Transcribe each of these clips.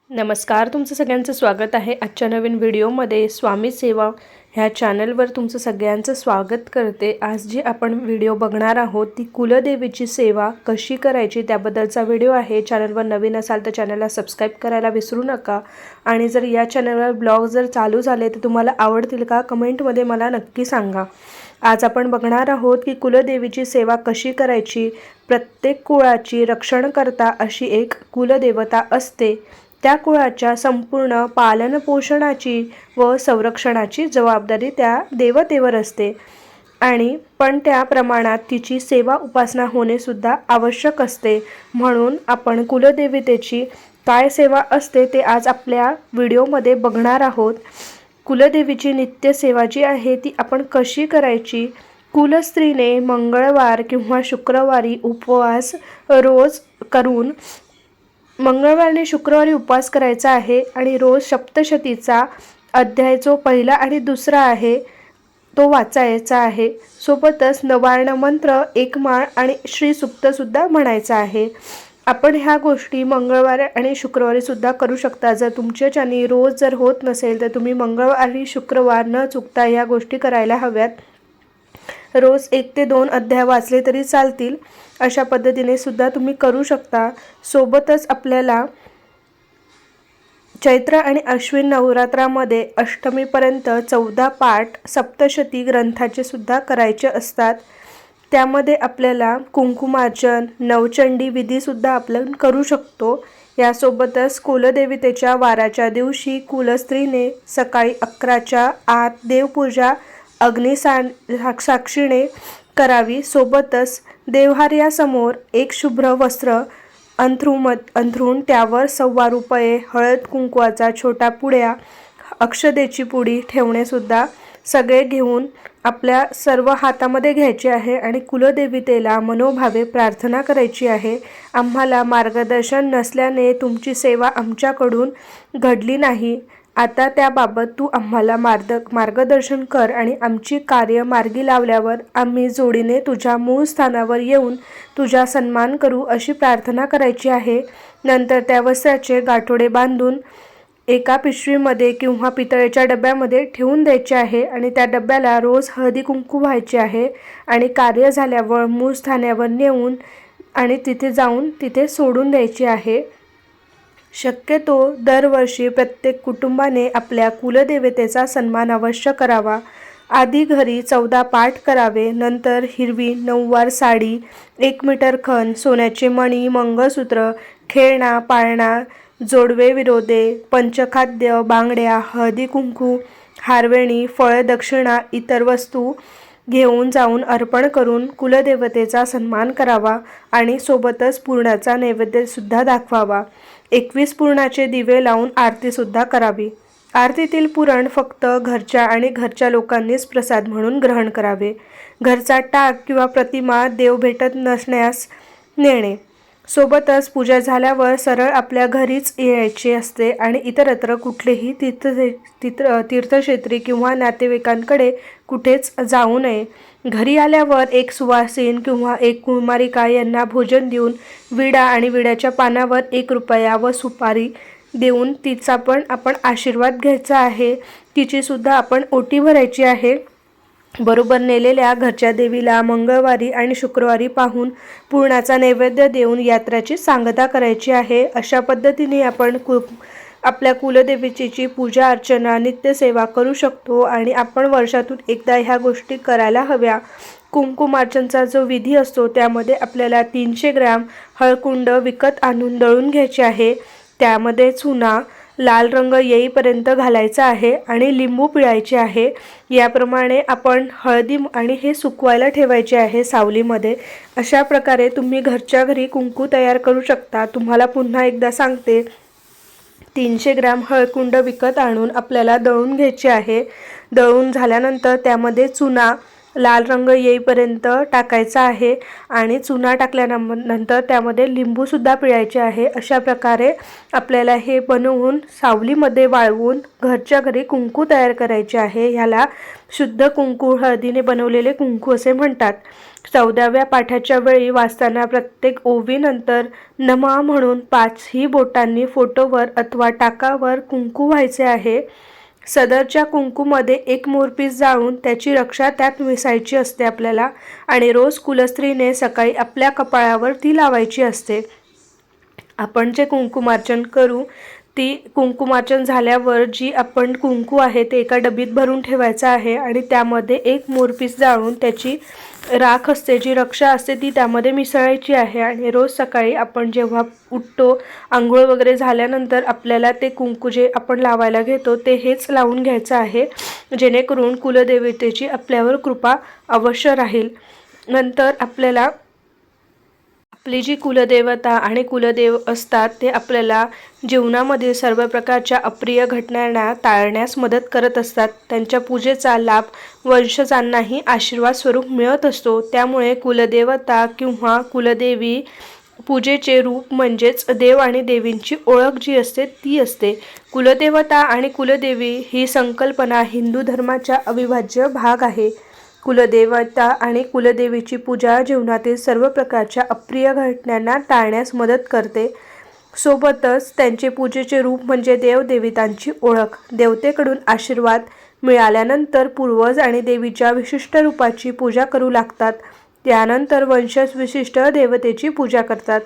नमस्कार, तुमचं सगळ्यांचं स्वागत आहे आजच्या नवीन व्हिडिओमध्ये। स्वामी सेवा ह्या चॅनलवर तुमचं सगळ्यांचं स्वागत करते। आज जी आपण व्हिडिओ बघणार आहोत ती कुलदेवीची सेवा कशी करायची त्याबद्दलचा व्हिडिओ आहे। चॅनलवर नवीन असाल तर चॅनलला सबस्क्राइब करायला विसरू नका आणि जर या चॅनलवर ब्लॉग जर चालू झाले तर तुम्हाला आवडतील का कमेंटमध्ये मला नक्की सांगा। आज आपण बघणार आहोत की कुलदेवीची सेवा कशी करायची। प्रत्येक कुळाची रक्षणकर्ता अशी एक कुलदेवता असते। त्या कुळाच्या संपूर्ण पालनपोषणाची व संरक्षणाची जबाबदारी त्या देवतेवर असते आणि पण त्या प्रमाणात तिची सेवा उपासना होणे सुद्धा आवश्यक असते। म्हणून आपण कुलदेवतेची काय सेवा असते ते आज आपल्या व्हिडिओमध्ये बघणार आहोत। कुलदेवीची नित्य सेवा जी आहे ती आपण कशी करायची। कुलस्त्रीने मंगळवार किंवा शुक्रवारी उपवास रोज करून मंगळवार आणि शुक्रवारी उपवास करायचा आहे आणि रोज सप्तशतीचा अध्याय जो पहिला आणि दुसरा आहे तो वाचायचा आहे। सोबतच नवार्ण मंत्र एक माळ आणि श्री सुक्त सुद्धा म्हणायचा आहे। आपण ह्या गोष्टी मंगळवार आणि शुक्रवारी सुद्धा करू शकता। जर तुमच्याच्यानी रोज जर होत नसेल तर तुम्ही मंगळवार आणि शुक्रवार न चुकता ह्या गोष्टी करायला हव्यात। रोज 1 ते 2 अध्याय वाचले तरी चालतील। अशा पद्धतीने सुद्धा तुम्ही करू शकता। सोबतच आपल्याला चैत्र आणि अश्विन नवरात्रामध्ये अष्टमीपर्यंत 14 पाठ सप्तशती ग्रंथाचे सुद्धा करायचे असतात। त्यामध्ये आपल्याला कुंकुमार्चन नवचंडी विधी सुद्धा आपण करू शकतो। यासोबतच कुलदेवतेच्या वाराच्या दिवशी कुलस्त्रीने सकाळी 11च्या आत देवपूजा साक्षीने करावी। सोबतच देवहार्यासमोर एक शुभ्र वस्त्र अंथरून त्यावर 1.25 रुपये हळद कुंकवाचा छोटा पुड्या अक्षदेची पुडी ठेवणे सुद्धा सगळे घेऊन आपल्या सर्व हातामध्ये घ्यायचे आहे आणि कुलदेवतेला मनोभावे प्रार्थना करायची आहे। आम्हाला मार्गदर्शन नसल्याने तुमची सेवा आमच्याकडून घडली नाही। आता त्याबाबत तू आम्हाला मार्गदर्शन कर आणि आमची कार्य मार्गी लावल्यावर आम्ही जोडीने तुझ्या मूळ स्थानावर येऊन तुझा सन्मान करू अशी प्रार्थना करायची आहे। नंतर त्या वस्त्राचे गाठोडे बांधून एका पिशवीमध्ये किंवा पितळेच्या डब्यामध्ये ठेवून द्यायचे आहे आणि त्या डब्याला रोज हळदी कुंकू व्हायचे आहे आणि कार्य झाल्यावर मूळ स्थानावर नेऊन आणि तिथे जाऊन तिथे सोडून द्यायचे आहे। शक्यतो दरवर्षी प्रत्येक कुटुंबाने आपल्या कुलदेवतेचा सन्मान अवश्य करावा। आधी घरी 14 पाठ करावे, नंतर हिरवी नऊवार साडी 1 मीटर खण सोन्याचे मणी मंगळसूत्र खेळणा पाळणा जोडवे विरोधे पंचखाद्य बांगड्या हळदी कुंकू हारवेणी फळ दक्षिणा इतर वस्तू घेऊन जाऊन अर्पण करून कुलदेवतेचा सन्मान करावा आणि सोबतच पुरणाचा नैवेद्य सुद्धा दाखवावा। 21 पुरणाचे दिवे लावून आरती सुद्धा करावी। आरतीतील पुरण फक्त घरच्या आणि घरच्या लोकांनीच प्रसाद म्हणून ग्रहण करावे। घरचा टाक किंवा प्रतिमा देव भेटत नसण्यास नेणे। सोबतच पूजा झाल्यावर सरळ आपल्या घरीच यायचे असते आणि इतरत्र कुठलेही तीर्थक्षेत्री किंवा नातेवाईकांकडे कुठेच जाऊ नये। घरी आल्यावर एक सुवासीन किंवा एक कुमारिका यांना भोजन देऊन विडा आणि विड्याच्या पानावर 1 रुपया व सुपारी देऊन तिचा पण आपण आशीर्वाद घ्यायचा आहे। तिची सुद्धा आपण ओटी भरायची आहे। बरोबर नेलेल्या घरच्या देवीला मंगळवारी आणि शुक्रवारी पाहून पुरणाचा नैवेद्य देऊन यात्राची सांगता करायची आहे। अशा पद्धतीने आपण आपल्या कुलदेवीची पूजा अर्चना नित्यसेवा करू शकतो आणि आपण वर्षातून एकदा ह्या गोष्टी करायला हव्या। कुंकुमार्चनचा जो विधी असतो त्यामध्ये आपल्याला 300 ग्रॅम हळकुंड विकत आणून दळून घ्यायचे आहे। त्यामध्ये चुना लाल रंग येईपर्यंत घालायचा आहे आणि लिंबू पिळायचे आहे। याप्रमाणे आपण हळदी आणि हे सुकवायला ठेवायचे आहे सावलीमध्ये। अशा प्रकारे तुम्ही घरच्या घरी कुंकू तयार करू शकता। तुम्हाला पुन्हा एकदा सांगते 300 ग्रॅम हळकुंड विकत आणून आपल्याला दळून घ्यायचे आहे। दळून झाल्यानंतर त्यामध्ये चुना लाल रंग येईपर्यंत टाकायचा आहे आणि चुना टाकल्यानंतर त्यामध्ये लिंबूसुद्धा पिळायचे आहे। अशा प्रकारे आपल्याला हे बनवून सावलीमध्ये वाळवून घरच्या घरी कुंकू तयार करायचे आहे। ह्याला शुद्ध कुंकू, हळदीने बनवलेले कुंकू असे म्हणतात। 14व्या पाठाच्या वेळी वाचताना प्रत्येक ओवीनंतर नमः म्हणून 5ही बोटांनी फोटोवर अथवा टाकावर कुंकू व्हायचे आहे। सदरच्या कुंकूमध्ये एक मोरपीस जाळून त्याची रक्षा त्यात मिसळायची असते आपल्याला आणि रोज कुलस्त्रीने सकाळी आपल्या कपाळावर ती लावायची असते। आपण जे कुंकुमार्चन करू ती कुंकुमार्चन झाल्यावर जी आपण कुंकू आहे ते एका डबीत भरून ठेवायचं आहे आणि त्यामध्ये एक मोरपीस जाळून त्याची राख असते, जी रक्षा असते ती त्यामध्ये मिसळायची आहे आणि रोज सकाळी आपण जेव्हा उठतो, आंघोळ वगैरे झाल्यानंतर आपल्याला ते कुंकू जे आपण लावायला घेतो ते हेच लावून घ्यायचं आहे, जेणेकरून कुलदेवतेची आपल्यावर कृपा अवश्य राहील। नंतर आपल्याला आपली जी कुलदेवता आणि कुलदेव असतात ते आपल्याला जीवनामधील सर्व प्रकारच्या अप्रिय घटनांना टाळण्यास मदत करत असतात। त्यांच्या पूजेचा लाभ वंशजांनाही आशीर्वाद स्वरूप मिळत असतो। त्यामुळे कुलदेवता किंवा कुलदेवी पूजेचे रूप म्हणजेच देव आणि देवींची ओळख जी असते ती असते। कुलदेवता आणि कुलदेवी ही संकल्पना हिंदू धर्माचा अविभाज्य भाग आहे। कुलदेवता आणि कुलदेवीची पूजा जीवनातील सर्व प्रकारच्या अप्रिय घटनांना टाळण्यास मदत करते। सोबतच त्यांचे पूजेचे रूप म्हणजे देवदेवतांची ओळख। देवतेकडून आशीर्वाद मिळाल्यानंतर पूर्वज आणि देवीच्या विशिष्ट रूपाची पूजा करू लागतात। त्यानंतर वंशज विशिष्ट देवतेची पूजा करतात।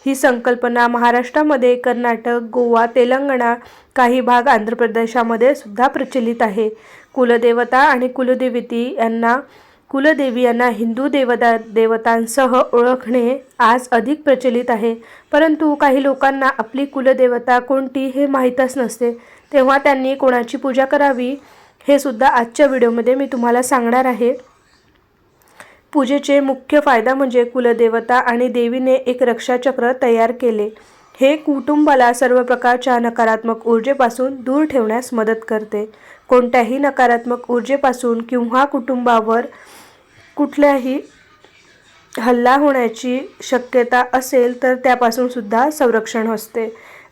ही संकल्पना महाराष्ट्रामध्ये, कर्नाटक, गोवा, तेलंगणा, काही भाग आंध्र प्रदेशामध्ये सुद्धा प्रचलित आहे। कुलदेवता आणि कुलदेवी यांना हिंदू देवतांसह ओळखणे आज अधिक प्रचलित आहे। परंतु काही लोकांना आपली कुलदेवता कोणती हे माहीतच नसते, तेव्हा त्यांनी कोणाची पूजा करावी हे सुद्धा आजच्या व्हिडिओमध्ये मी तुम्हाला सांगणार आहे। पूजेचे मुख्य फायदा म्हणजे कुलदेवता आणि देवीने एक रक्षाचक्र तयार केले। हे कुटुंबाला सर्व प्रकारच्या नकारात्मक ऊर्जेपासून दूर ठेवण्यास मदत करते। कोणत्याही नकारात्मक ऊर्जेपासून किंवा कुटुंबावर कुठल्याही हल्ला होण्याची शक्यता असेल तर त्यापासून सुद्धा संरक्षण असते।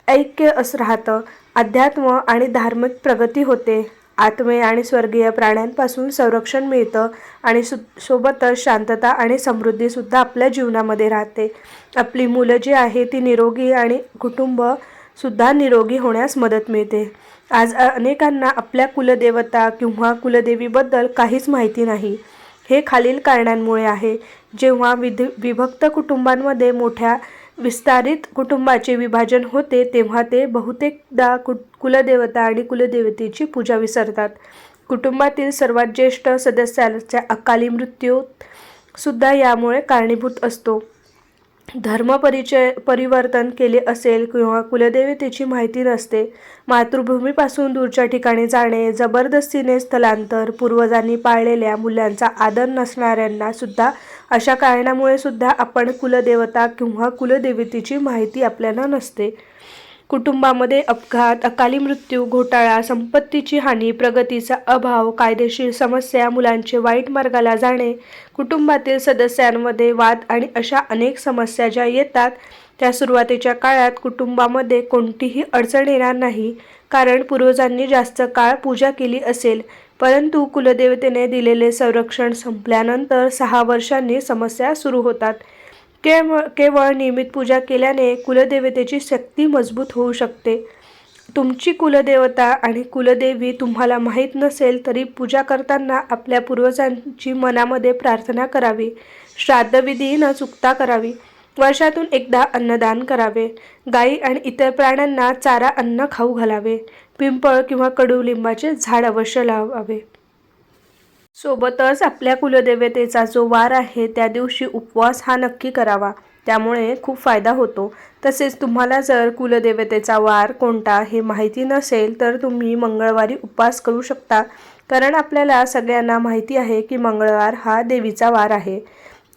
ऐक्य राहतं, अध्यात्म आणि धार्मिक प्रगती होते, आत्मे आणि स्वर्गीय प्राण्यांपासून संरक्षण मिळतं आणि सोबतच शांतता आणि समृद्धी सुद्धा आपल्या जीवनामध्ये राहते। आपली मुलं जी आहे ती निरोगी आणि कुटुंब सुद्धा निरोगी होण्यास मदत मिळते। आज अनेकांना आपल्या कुलदेवता किंवा कुलदेवीबद्दल काहीच माहिती नाही। हे खालील कारणांमुळे आहे। जेव्हा विभक्त कुटुंबांमध्ये मोठ्या विस्तारित कुटुंबाचे विभाजन होते तेव्हा ते बहुतेकदा कुलदेवता आणि कुलदेवतेची पूजा विसरतात। कुटुंबातील सर्वात ज्येष्ठ सदस्याचा अकाली मृत्यू सुद्धा यामुळे कारणीभूत असतो। धर्म परिवर्तन केले असेल किंवा कुलदेवतेची माहिती नसते, मातृभूमीपासून दूरच्या ठिकाणी जाणे, जबरदस्तीने स्थलांतर, पूर्वजांनी पाळलेल्या मूल्यांचा आदर नसणाऱ्यांना सुद्धा अशा कारणामुळे सुद्धा आपण कुलदेवता किंवा कुलदेवतेची माहिती आपल्याला नसते। कुटुंबामध्ये अपघात, अकाली मृत्यू, घोटाळा, संपत्तीची हानी, प्रगतीचा अभाव, कायदेशीर समस्या, मुलांचे वाईट मार्गाला जाणे, कुटुंबातील सदस्यांमध्ये वाद आणि अशा अनेक समस्या ज्या येतात त्या सुरुवातीच्या काळात कुटुंबामध्ये कोणतीही अडचण येणार नाही, कारण पूर्वजांनी जास्त काळ पूजा केली असेल। परंतु कुलदेवतेने दिलेले संरक्षण संपल्यानंतर 6 वर्षांनी समस्या सुरू होतात। केवळ नियमित पूजा केल्याने कुलदेवतेची शक्ती मजबूत होऊ शकते। तुमची कुलदेवता आणि कुलदेवी तुम्हाला माहीत नसेल तरी पूजा करताना आपल्या पूर्वजांची मनामध्ये प्रार्थना करावी, श्राद्धविधी न चुकता करावी, वर्षातून एकदा अन्नदान करावे, गायी आणि इतर प्राण्यांना चारा अन्न खाऊ घालावे, पिंपळ किंवा कडुलिंबाचे झाड अवश्य लावावे। सोबतच आपल्या कुलदेवतेचा जो वार आहे त्या दिवशी उपवास हा नक्की करावा, त्यामुळे खूप फायदा होतो। तसेच तुम्हाला जर कुलदेवतेचा वार कोणता हे माहिती नसेल तर तुम्ही मंगळवारी उपवास करू शकता, कारण आपल्याला सगळ्यांना माहिती आहे की मंगळवार हा देवीचा वार आहे।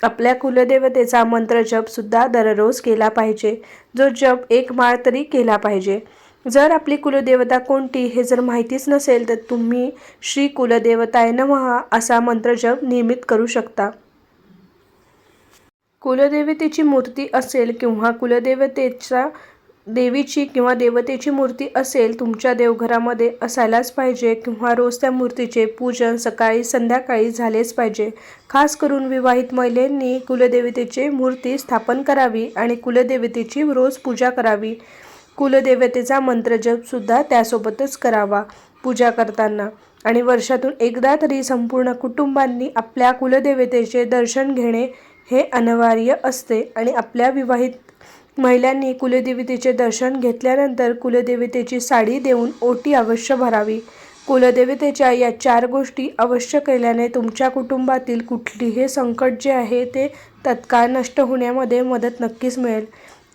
आपल्या कुलदेवतेचा मंत्र जप सुद्धा दररोज केला पाहिजे, जो जप 1 माळ तरी केला पाहिजे। जर आपली कुलदेवता कोणती हे जर माहितीच नसेल तर तुम्ही श्री कुलदेवताय नमः असा मंत्रजप नियमित करू शकता. कुलदेवतेची मूर्ती असेल किंवा कुलदेवतेच्या देवीची किंवा देवतेची मूर्ती असेल तुमच्या देवघरामध्ये असायलाच पाहिजे किंवा रोज त्या मूर्तीचे पूजन सकाळी संध्याकाळी झालेच पाहिजे. खास करून विवाहित महिलांनी कुलदेवतेची मूर्ती स्थापन करावी आणि कुलदेवतेची रोज पूजा करावी. कुलदेवतेचा मंत्रजपसुद्धा त्यासोबतच करावा पूजा करताना. आणि वर्षातून एकदा तरी संपूर्ण कुटुंबांनी आपल्या कुलदेवतेचे दर्शन घेणे हे अनिवार्य असते. आणि आपल्या विवाहित महिलांनी कुलदेवतेचे दर्शन घेतल्यानंतर कुलदेवतेची साडी देऊन ओटी अवश्य भरावी. कुलदेवतेच्या या 4 गोष्टी अवश्य केल्याने तुमच्या कुटुंबातील कुठलीही संकट जे आहे ते तत्काळ नष्ट होण्यामध्ये मदत नक्कीच मिळेल.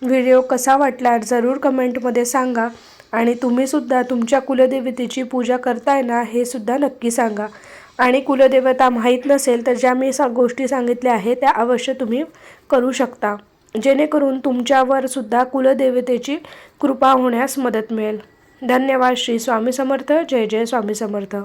व्हिडिओ कसा वाटला जरूर कमेंटमध्ये सांगा. आणि तुम्हीसुद्धा तुमच्या कुलदेवतेची पूजा करताय ना हे सुद्धा नक्की सांगा. आणि कुलदेवता माहीत नसेल तर ज्या मी गोष्टी सांगितल्या आहेत त्या अवश्य तुम्ही करू शकता, जेणेकरून तुमच्यावर सुद्धा कुलदेवतेची कृपा होण्यास मदत मिळेल. धन्यवाद. श्री स्वामी समर्थ. जय जय स्वामी समर्थ.